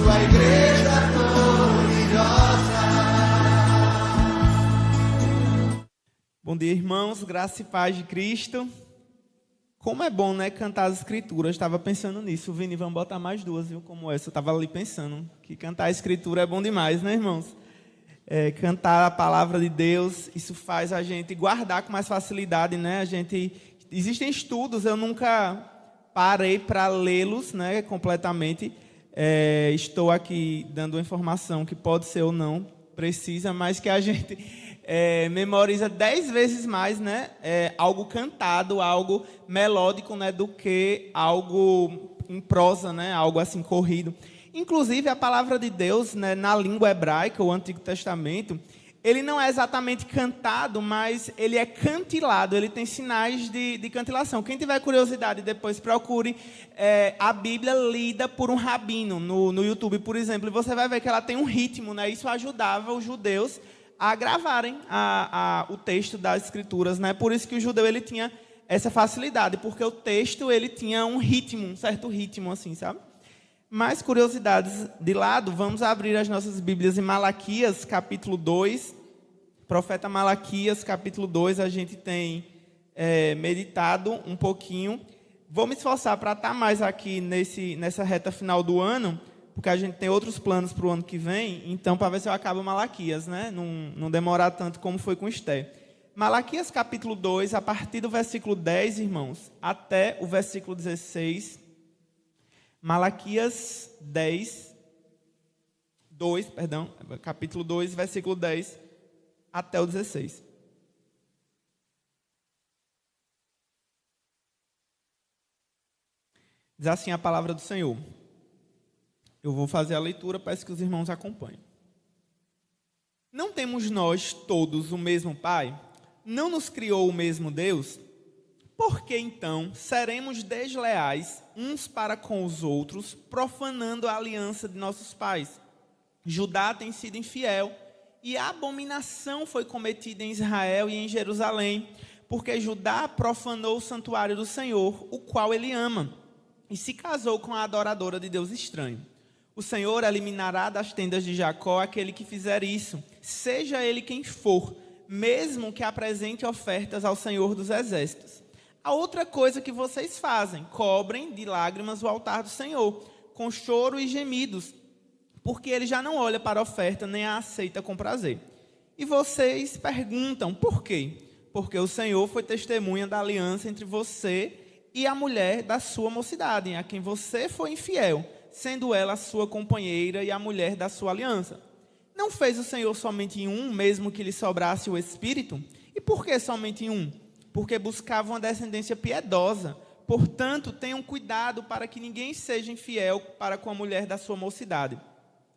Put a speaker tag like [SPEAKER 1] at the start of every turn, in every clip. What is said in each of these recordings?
[SPEAKER 1] tua igreja gloriosa.
[SPEAKER 2] Bom dia, irmãos, graça e paz de Cristo. Como é bom, né, cantar as escrituras. Eu estava pensando nisso. Vini, vamos botar mais duas, viu, como essa. Eu estava ali pensando que cantar a escritura é bom demais, né, irmãos? Cantar a palavra de Deus, isso faz a gente guardar com mais facilidade, né? Existem estudos, eu nunca parei para lê-los, né, completamente. Estou aqui dando uma informação que pode ser ou não precisa, mas que a gente memoriza 10 vezes mais, né, algo cantado, algo melódico, né, do que algo em prosa, né, algo assim corrido. Inclusive, a palavra de Deus, né, na língua hebraica, o Antigo Testamento, ele não é exatamente cantado, mas ele é cantilado, ele tem sinais de cantilação. Quem tiver curiosidade, depois procure a Bíblia lida por um rabino no YouTube, por exemplo, e você vai ver que ela tem um ritmo, né? Isso ajudava os judeus a gravarem o texto das Escrituras, né? Por isso que o judeu ele tinha essa facilidade, porque o texto ele tinha um ritmo, um certo ritmo, assim, sabe? Mais curiosidades de lado, vamos abrir as nossas Bíblias em Malaquias, capítulo 2. Profeta Malaquias, capítulo 2, a gente tem meditado um pouquinho. Vou me esforçar para estar mais aqui nessa reta final do ano, porque a gente tem outros planos para o ano que vem, então para ver se eu acabo Malaquias, né? Não demorar tanto como foi com Esté. Malaquias, capítulo 2, a partir do versículo 10, irmãos, até o versículo 16. Malaquias 2, capítulo 2, versículo 10 até o 16. Diz assim a palavra do Senhor. Eu vou fazer a leitura, peço que os irmãos acompanhem. Não temos nós todos o mesmo Pai? Não nos criou o mesmo Deus? Por que então seremos desleais uns para com os outros, profanando a aliança de nossos pais? Judá tem sido infiel, e a abominação foi cometida em Israel e em Jerusalém, porque Judá profanou o santuário do Senhor, o qual ele ama, e se casou com a adoradora de Deus estranho. O Senhor eliminará das tendas de Jacó aquele que fizer isso, seja ele quem for, mesmo que apresente ofertas ao Senhor dos Exércitos. A outra coisa que vocês fazem, cobrem de lágrimas o altar do Senhor, com choro e gemidos, porque ele já não olha para a oferta, nem a aceita com prazer. E vocês perguntam, por quê? Porque o Senhor foi testemunha da aliança entre você e a mulher da sua mocidade, a quem você foi infiel, sendo ela a sua companheira e a mulher da sua aliança. Não fez o Senhor somente em um, mesmo que lhe sobrasse o espírito? E por que somente em um? Porque buscavam uma descendência piedosa. Portanto, tenham cuidado para que ninguém seja infiel para com a mulher da sua mocidade.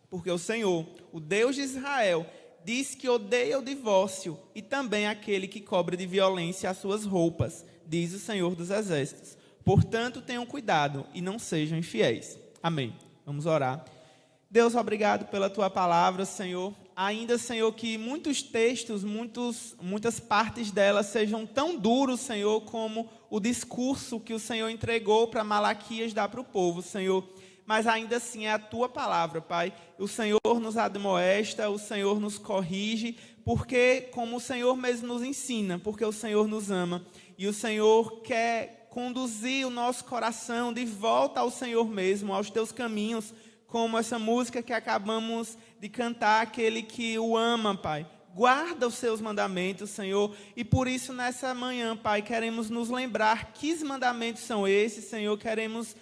[SPEAKER 2] Porque o Senhor, o Deus de Israel, diz que odeia o divórcio e também aquele que cobre de violência as suas roupas, diz o Senhor dos Exércitos. Portanto, tenham cuidado e não sejam infiéis. Amém. Vamos orar. Deus, obrigado pela tua palavra, Senhor. Ainda, Senhor, que muitos textos, muitas partes delas sejam tão duros, Senhor, como o discurso que o Senhor entregou para Malaquias dar para o povo, Senhor. Mas ainda assim é a tua palavra, Pai. O Senhor nos admoesta, o Senhor nos corrige, porque como o Senhor mesmo nos ensina, porque o Senhor nos ama. E o Senhor quer conduzir o nosso coração de volta ao Senhor mesmo, aos teus caminhos, como essa música que acabamos de cantar, aquele que o ama, Pai. Guarda os seus mandamentos, Senhor, e por isso nessa manhã, Pai, queremos nos lembrar que mandamentos são esses, Senhor, queremos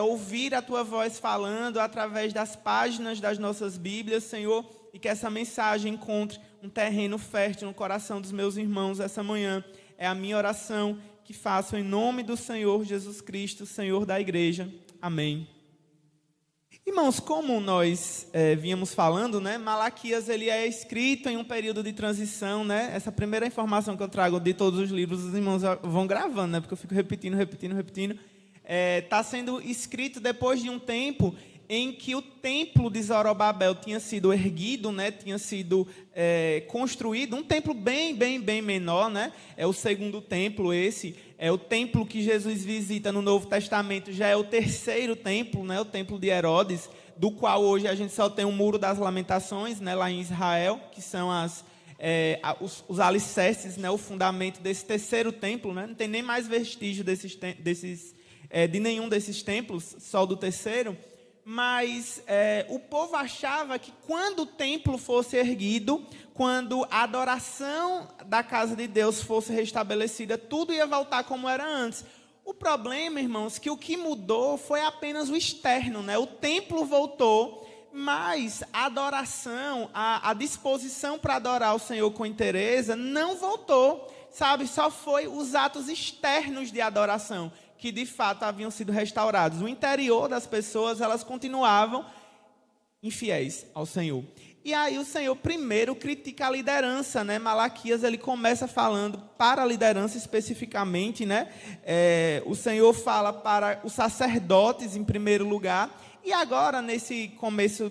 [SPEAKER 2] ouvir a Tua voz falando através das páginas das nossas Bíblias, Senhor, e que essa mensagem encontre um terreno fértil no coração dos meus irmãos essa manhã. É a minha oração que faço em nome do Senhor Jesus Cristo, Senhor da igreja. Amém. Irmãos, como nós vínhamos falando, né, Malaquias ele é escrito em um período de transição, né? Essa primeira informação que eu trago de todos os livros, os irmãos vão gravando, né? Porque eu fico repetindo. Está sendo escrito depois de um tempo em que o templo de Zorobabel tinha sido erguido, né? Tinha sido construído, um templo bem menor, né? É o segundo templo esse. É o templo que Jesus visita no Novo Testamento, já é o terceiro templo, né? O templo de Herodes. do qual hoje a gente só tem o Muro das Lamentações, né, lá em Israel, que são os alicerces, né, o fundamento desse terceiro templo, né? Não tem nem mais vestígio de nenhum desses templos, só do terceiro. Mas o povo achava que quando o templo fosse erguido, quando a adoração da casa de Deus fosse restabelecida, tudo ia voltar como era antes. O problema, irmãos, que o que mudou foi apenas o externo, né? O templo voltou, mas a adoração, a disposição para adorar o Senhor com inteireza não voltou, sabe? Só foi os atos externos de adoração que de fato haviam sido restaurados. O interior das pessoas, elas continuavam infiéis ao Senhor. E aí o Senhor primeiro critica a liderança, né? Malaquias, ele começa falando para a liderança especificamente, né? O Senhor fala para os sacerdotes em primeiro lugar. E agora, nesse começo,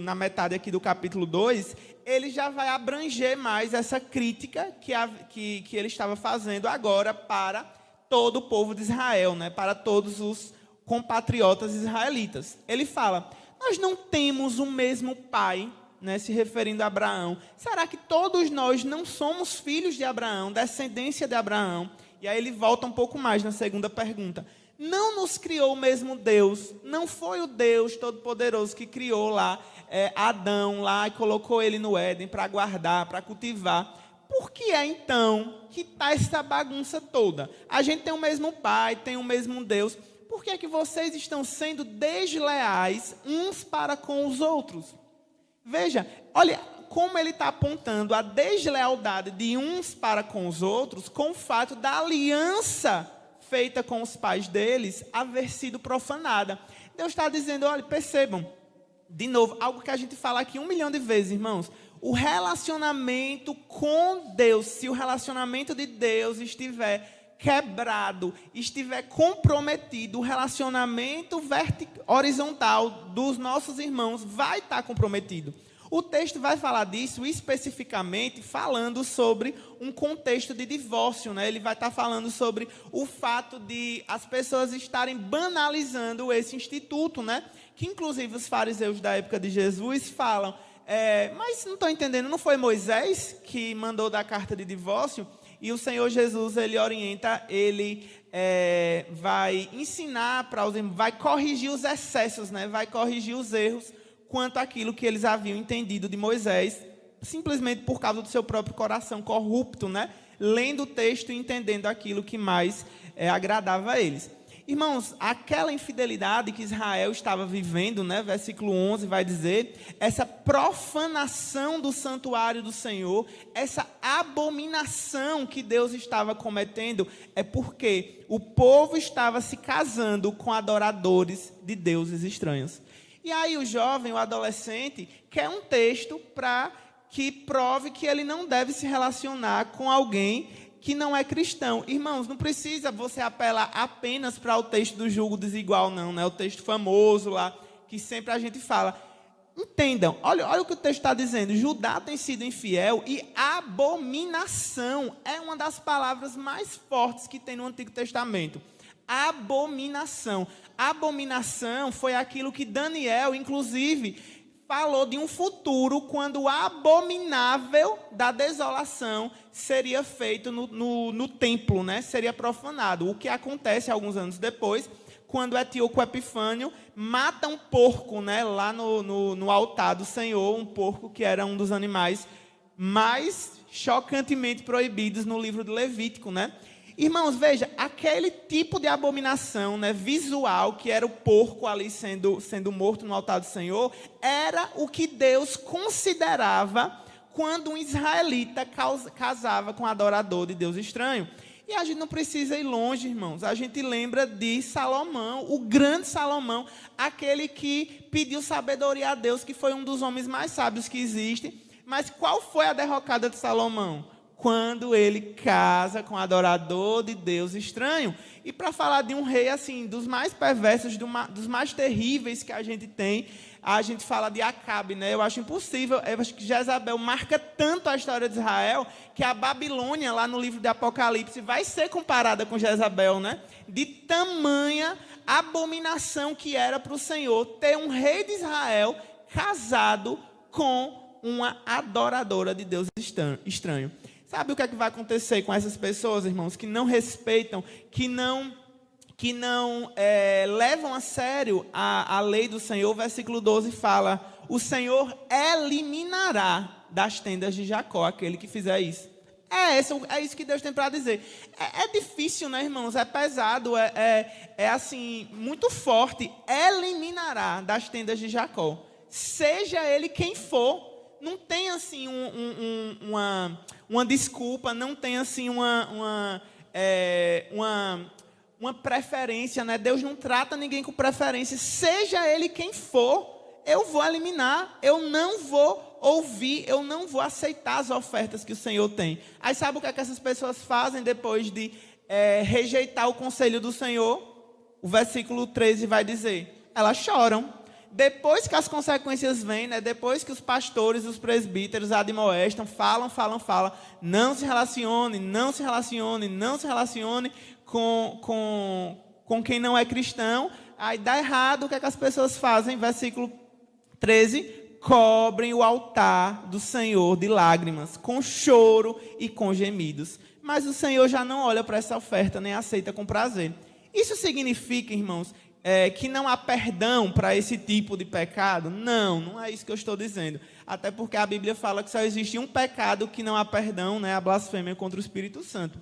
[SPEAKER 2] na metade aqui do capítulo 2, ele já vai abranger mais essa crítica que ele estava fazendo agora para todo o povo de Israel, né? Para todos os compatriotas israelitas. Ele fala: nós não temos o mesmo pai, né? Se referindo a Abraão. Será que todos nós não somos filhos de Abraão, descendência de Abraão? E aí ele volta um pouco mais na segunda pergunta. Não nos criou o mesmo Deus? Não foi o Deus Todo-Poderoso que criou lá Adão lá e colocou ele no Éden para guardar, para cultivar? Por que é então que está essa bagunça toda? A gente tem o mesmo pai, tem o mesmo Deus. Por que é que vocês estão sendo desleais uns para com os outros? Veja, olha como ele está apontando a deslealdade de uns para com os outros com o fato da aliança feita com os pais deles haver sido profanada. Deus está dizendo, olha, percebam, de novo, algo que a gente fala aqui 1 milhão de vezes, irmãos. O relacionamento com Deus, se o relacionamento de Deus estiver quebrado, estiver comprometido, o relacionamento horizontal dos nossos irmãos vai estar comprometido. O texto vai falar disso especificamente falando sobre um contexto de divórcio, né? Ele vai estar falando sobre o fato de as pessoas estarem banalizando esse instituto, né? Que inclusive os fariseus da época de Jesus falam, mas não estou entendendo, não foi Moisés que mandou dar carta de divórcio? E o Senhor Jesus, ele orienta, ele vai ensinar para os irmãos, vai corrigir os excessos, né? Vai corrigir os erros quanto àquilo que eles haviam entendido de Moisés, simplesmente por causa do seu próprio coração corrupto, né? Lendo o texto e entendendo aquilo que mais agradava a eles. Irmãos, aquela infidelidade que Israel estava vivendo, né? Versículo 11 vai dizer, essa profanação do santuário do Senhor, essa abominação que Deus estava cometendo, é porque o povo estava se casando com adoradores de deuses estranhos. E aí o jovem, o adolescente, quer um texto para que prove que ele não deve se relacionar com alguém que não é cristão. Irmãos, não precisa você apelar apenas para o texto do julgo desigual, não, né? O texto famoso lá, que sempre a gente fala. Entendam, olha o que o texto está dizendo. Judá tem sido infiel e abominação é uma das palavras mais fortes que tem no Antigo Testamento. Abominação. Abominação foi aquilo que Daniel, inclusive, falou de um futuro quando o abominável da desolação seria feito no templo, né? Seria profanado. O que acontece alguns anos depois, quando Etíoco Epifânio mata um porco, né? Lá no altar do Senhor, um porco que era um dos animais mais chocantemente proibidos no livro do Levítico, né? Irmãos, veja, aquele tipo de abominação, né, visual, que era o porco ali sendo morto no altar do Senhor, era o que Deus considerava quando um israelita casava com um adorador de Deus estranho. E a gente não precisa ir longe, irmãos. A gente lembra de Salomão, o grande Salomão, aquele que pediu sabedoria a Deus, que foi um dos homens mais sábios que existem. Mas qual foi a derrocada de Salomão? quando ele casa com um adorador de Deus estranho. E para falar de um rei assim, dos mais perversos, dos mais terríveis que a gente tem, a gente fala de Acabe, né? Eu acho impossível, eu acho que Jezabel marca tanto a história de Israel, que a Babilônia, lá no livro de Apocalipse, vai ser comparada com Jezabel, né? De tamanha abominação que era para o Senhor ter um rei de Israel casado com uma adoradora de Deus estranho. Sabe o que é que vai acontecer com essas pessoas, irmãos, que não respeitam, que não levam a sério a lei do Senhor? O versículo 12 fala: o Senhor eliminará das tendas de Jacó aquele que fizer isso. É isso que Deus tem para dizer. É difícil, né, irmãos? É pesado, assim, muito forte. Eliminará das tendas de Jacó, seja ele quem for. Não tem assim uma desculpa, não tem assim uma preferência, né? Deus não trata ninguém com preferência. Seja ele quem for, eu vou eliminar, eu não vou ouvir, eu não vou aceitar as ofertas que o Senhor tem. Aí sabe o que é que essas pessoas fazem depois de rejeitar o conselho do Senhor? O versículo 13 vai dizer: elas choram. Depois que as consequências vêm, né? Depois que os pastores, os presbíteros admoestam, falam, não se relacione com quem não é cristão. Aí dá errado, o que é que as pessoas fazem? Versículo 13: cobrem o altar do Senhor de lágrimas, com choro e com gemidos. Mas o Senhor já não olha para essa oferta, nem aceita com prazer. Isso significa, irmãos, que não há perdão para esse tipo de pecado? Não é isso que eu estou dizendo. Até porque a Bíblia fala que só existe um pecado que não há perdão, né? A blasfêmia contra o Espírito Santo.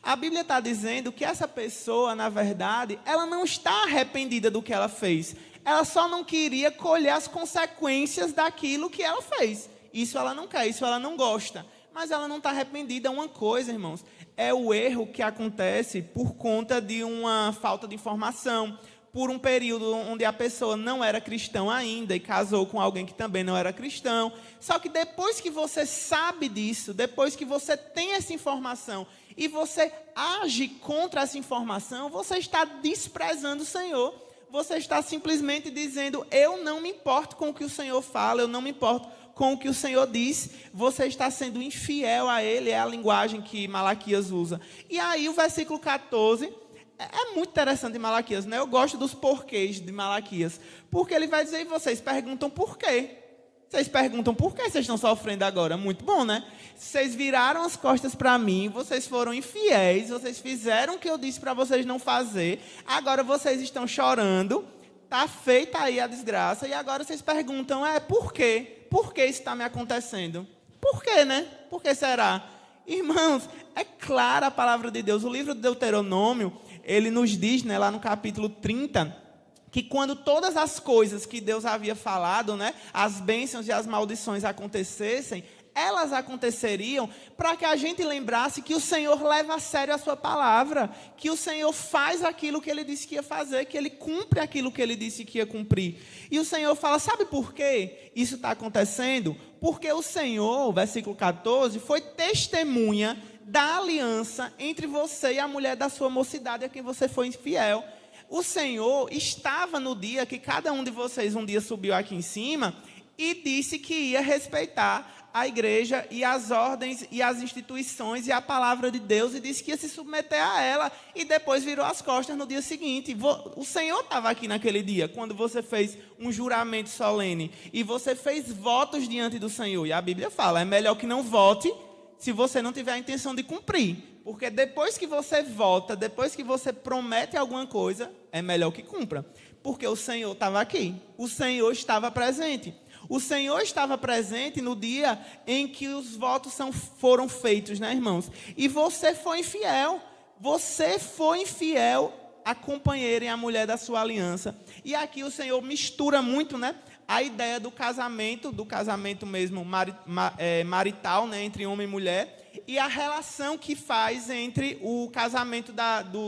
[SPEAKER 2] A Bíblia está dizendo que essa pessoa, na verdade, ela não está arrependida do que ela fez. Ela só não queria colher as consequências daquilo que ela fez. Isso ela não quer, isso ela não gosta. Mas ela não está arrependida. Uma coisa, irmãos, é o erro que acontece por conta de uma falta de informação, por um período onde a pessoa não era cristã ainda e casou com alguém que também não era cristão. Só que depois que você sabe disso, depois que você tem essa informação e você age contra essa informação, você está desprezando o Senhor. Você está simplesmente dizendo: eu não me importo com o que o Senhor fala, eu não me importo com o que o Senhor diz. Você está sendo infiel a Ele, é a linguagem que Malaquias usa. E aí o versículo 14... é muito interessante em Malaquias, né? Eu gosto dos porquês de Malaquias, porque ele vai dizer: e vocês perguntam por quê? Vocês perguntam por que vocês estão sofrendo agora? Muito bom, né? Vocês viraram as costas para mim, vocês foram infiéis, vocês fizeram o que eu disse para vocês não fazer, agora vocês estão chorando, está feita aí a desgraça, e agora vocês perguntam: por quê? Por que isso está me acontecendo? Por quê, né? Por que será? Irmãos, é clara a palavra de Deus. O livro de Deuteronômio, ele nos diz, né, lá no capítulo 30, que quando todas as coisas que Deus havia falado, né, as bênçãos e as maldições acontecessem, elas aconteceriam para que a gente lembrasse que o Senhor leva a sério a sua palavra, que o Senhor faz aquilo que Ele disse que ia fazer, que Ele cumpre aquilo que Ele disse que ia cumprir. E o Senhor fala: sabe por quê isso está acontecendo? Porque o Senhor, versículo 14, foi testemunha da aliança entre você e a mulher da sua mocidade, a quem você foi infiel. O Senhor estava no dia que cada um de vocês um dia subiu aqui em cima e disse que ia respeitar a igreja e as ordens e as instituições e a palavra de Deus, e disse que ia se submeter a ela, e depois virou as costas no dia seguinte. O Senhor estava aqui naquele dia, quando você fez um juramento solene, e você fez votos diante do Senhor, e a Bíblia fala: é melhor que não vote se você não tiver a intenção de cumprir, porque depois que você vota, depois que você promete alguma coisa, é melhor que cumpra, porque o Senhor estava aqui, o Senhor estava presente. O Senhor estava presente no dia em que os votos foram feitos, né, irmãos? E você foi infiel. Você foi infiel à companheira e à mulher da sua aliança. E aqui o Senhor mistura muito, né, a ideia do casamento mesmo marital, né, entre homem e mulher, e a relação que faz entre o casamento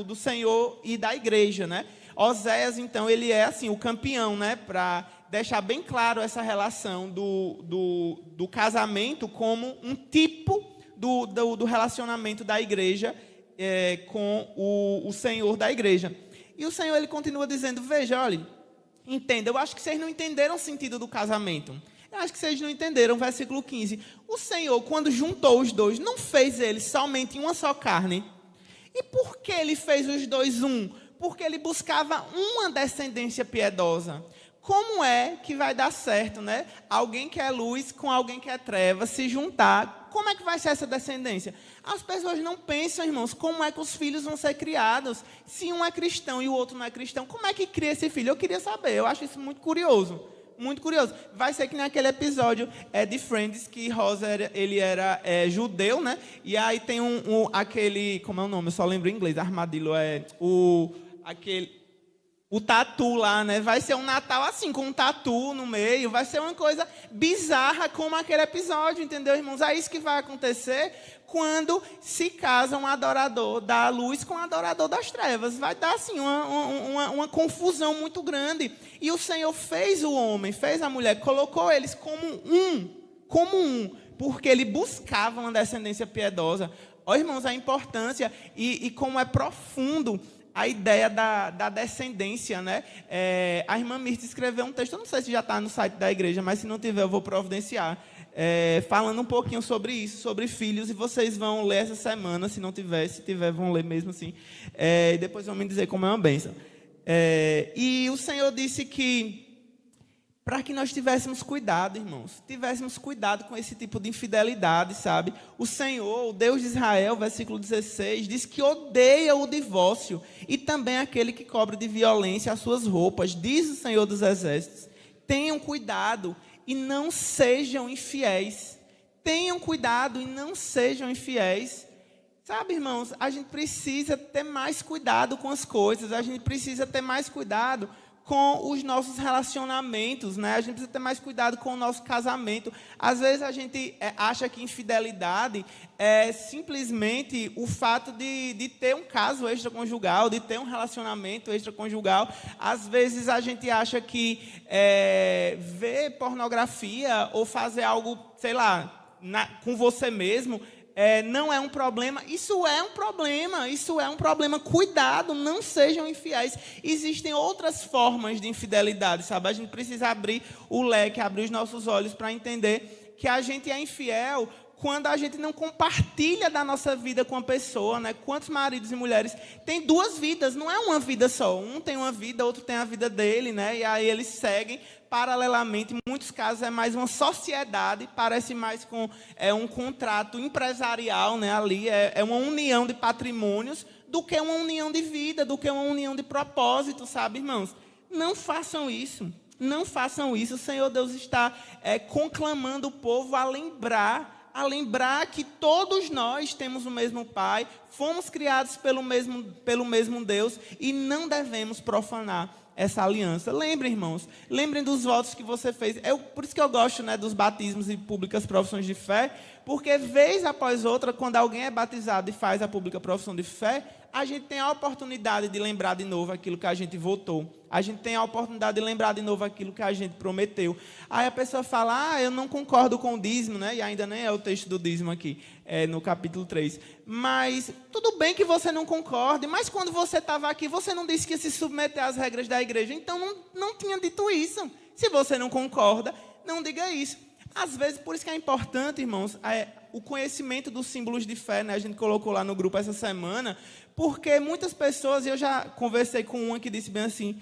[SPEAKER 2] do Senhor e da igreja, né? Oséias, então, ele é assim o campeão, né, para deixar bem claro essa relação do casamento como um tipo do relacionamento da igreja com o Senhor da igreja. E o Senhor, ele continua dizendo, veja, olha, entenda, eu acho que vocês não entenderam o sentido do casamento. Eu acho que vocês não entenderam, versículo 15. O Senhor, quando juntou os dois, não fez eles somente uma só carne. E por que ele fez os dois um? Porque ele buscava uma descendência piedosa. Como é que vai dar certo, né? Alguém que é luz com alguém que é treva se juntar. Como é que vai ser essa descendência? As pessoas não pensam, irmãos, como é que os filhos vão ser criados. Se um é cristão e o outro não é cristão, como é que cria esse filho? Eu queria saber, eu acho isso muito curioso. Muito curioso. Vai ser que naquele episódio de Friends, que Ross ele era judeu, né? E aí tem aquele, como é o nome? Eu só lembro em inglês, armadilho, o tatu lá, né? Vai ser um Natal assim, com um tatu no meio. Vai ser uma coisa bizarra como aquele episódio, entendeu, irmãos? É isso que vai acontecer quando se casa um adorador da luz com um adorador das trevas. Vai dar, assim, uma confusão muito grande. E o Senhor fez o homem, fez a mulher, colocou eles como um, porque ele buscava uma descendência piedosa. Ó, irmãos, a importância e como é profundo a ideia da descendência, né? A irmã Mirta escreveu um texto, eu não sei se já está no site da igreja, mas se não tiver, eu vou providenciar, falando um pouquinho sobre isso, sobre filhos, e vocês vão ler essa semana, se não tiver, se tiver, vão ler mesmo assim, e depois vão me dizer como é uma bênção. E o Senhor disse que, para que nós tivéssemos cuidado, irmãos, tivéssemos cuidado com esse tipo de infidelidade, sabe? O Senhor, o Deus de Israel, versículo 16, diz que odeia o divórcio e também aquele que cobre de violência as suas roupas, diz o Senhor dos Exércitos. Tenham cuidado e não sejam infiéis. Tenham cuidado e não sejam infiéis. Sabe, irmãos, a gente precisa ter mais cuidado com as coisas, a gente precisa ter mais cuidado com os nossos relacionamentos, né? A gente precisa ter mais cuidado com o nosso casamento. Às vezes a gente acha que infidelidade é simplesmente o fato de ter um caso extraconjugal, de ter um relacionamento extraconjugal. Às vezes a gente acha que ver pornografia ou fazer algo, sei lá, com você mesmo, não é um problema. Isso é um problema. Cuidado, não sejam infiéis. Existem outras formas de infidelidade, sabe? A gente precisa abrir o leque, abrir os nossos olhos para entender que a gente é infiel quando a gente não compartilha da nossa vida com a pessoa, né? Quantos maridos e mulheres têm duas vidas, não é uma vida só. Um tem uma vida, outro tem a vida dele, né? E aí eles seguem paralelamente. Em muitos casos é mais uma sociedade, parece mais com um contrato empresarial, né? Ali é uma união de patrimônios do que uma união de vida, do que uma união de propósito, sabe, irmãos? Não façam isso. Não façam isso. O Senhor Deus está conclamando o povo a lembrar que todos nós temos o mesmo Pai, fomos criados pelo mesmo Deus e não devemos profanar essa aliança. Lembrem, irmãos, lembrem dos votos que você fez. Por isso que eu gosto, né, dos batismos e públicas profissões de fé, porque vez após outra, quando alguém é batizado e faz a pública profissão de fé, a gente tem a oportunidade de lembrar de novo aquilo que a gente votou. A gente tem a oportunidade de lembrar de novo aquilo que a gente prometeu. Aí a pessoa fala, eu não concordo com o dízimo, né? E ainda nem é o texto do dízimo aqui, no capítulo 3. Mas tudo bem que você não concorde, mas quando você estava aqui, você não disse que ia se submeter às regras da igreja. Então não tinha dito isso. Se você não concorda, não diga isso. Às vezes, por isso que é importante, irmãos, o conhecimento dos símbolos de fé, né? A gente colocou lá no grupo essa semana, porque muitas pessoas, e eu já conversei com uma que disse bem assim,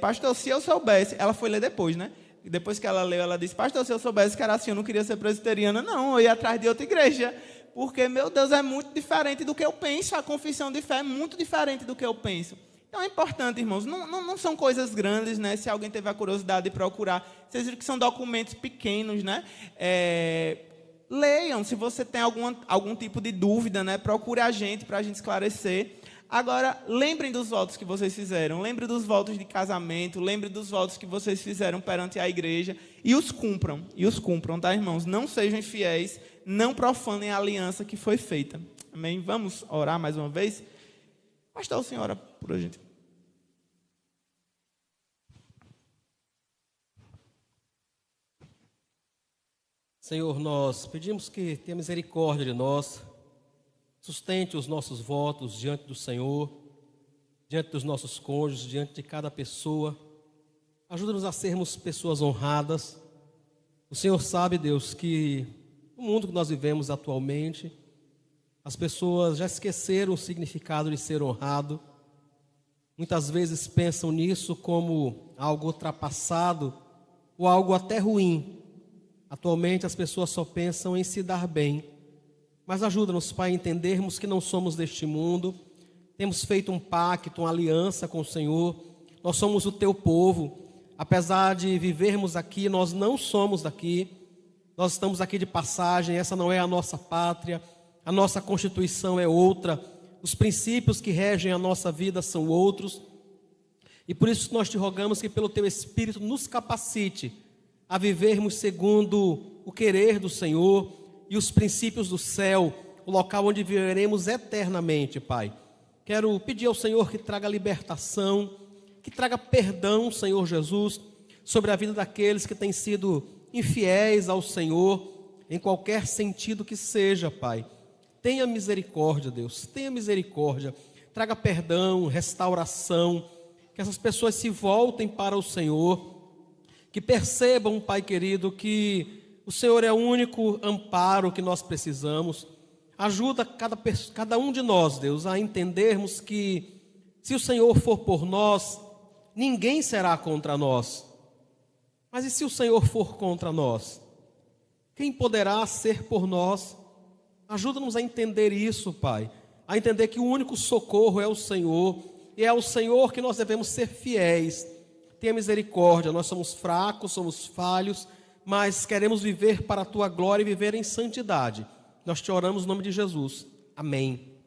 [SPEAKER 2] pastor, se eu soubesse, ela foi ler depois, né? E depois que ela leu, ela disse, pastor, se eu soubesse que era assim, eu não queria ser presbiteriana, não, eu ia atrás de outra igreja, porque, meu Deus, é muito diferente do que eu penso, a confissão de fé é muito diferente do que eu penso. Então é importante, irmãos, não são coisas grandes, né? Se alguém teve a curiosidade de procurar, vocês viram que são documentos pequenos, né? Leiam, se você tem algum tipo de dúvida, né? Procure a gente para a gente esclarecer. Agora, lembrem dos votos que vocês fizeram, lembrem dos votos de casamento, lembrem dos votos que vocês fizeram perante a igreja e os cumpram, tá, irmãos? Não sejam infiéis, não profanem a aliança que foi feita. Amém? Vamos orar mais uma vez? Pastor, o senhor ora por a gente.
[SPEAKER 3] Senhor, nós pedimos que tenha misericórdia de nós, sustente os nossos votos diante do Senhor, diante dos nossos cônjuges, diante de cada pessoa. Ajuda-nos a sermos pessoas honradas. O Senhor sabe, Deus, que no mundo que nós vivemos atualmente, as pessoas já esqueceram o significado de ser honrado. Muitas vezes pensam nisso como algo ultrapassado ou algo até ruim. Atualmente as pessoas só pensam em se dar bem. Mas ajuda-nos, Pai, a entendermos que não somos deste mundo. Temos feito um pacto, uma aliança com o Senhor. Nós somos o Teu povo. Apesar de vivermos aqui, nós não somos daqui. Nós estamos aqui de passagem, essa não é a nossa pátria. A nossa Constituição é outra. Os princípios que regem a nossa vida são outros. E por isso nós te rogamos que pelo Teu Espírito nos capacite a vivermos segundo o querer do Senhor e os princípios do céu, o local onde viveremos eternamente, Pai. Quero pedir ao Senhor que traga libertação, que traga perdão, Senhor Jesus, sobre a vida daqueles que têm sido infiéis ao Senhor, em qualquer sentido que seja, Pai. Tenha misericórdia, Deus, tenha misericórdia. Traga perdão, restauração, que essas pessoas se voltem para o Senhor, que percebam, Pai querido, que o Senhor é o único amparo que nós precisamos. Ajuda cada um de nós, Deus, a entendermos que se o Senhor for por nós, ninguém será contra nós. Mas e se o Senhor for contra nós? Quem poderá ser por nós? Ajuda-nos a entender isso, Pai. A entender que o único socorro é o Senhor. E é ao Senhor que nós devemos ser fiéis. Tenha misericórdia, nós somos fracos, somos falhos, mas queremos viver para a Tua glória e viver em santidade. Nós te oramos no nome de Jesus. Amém.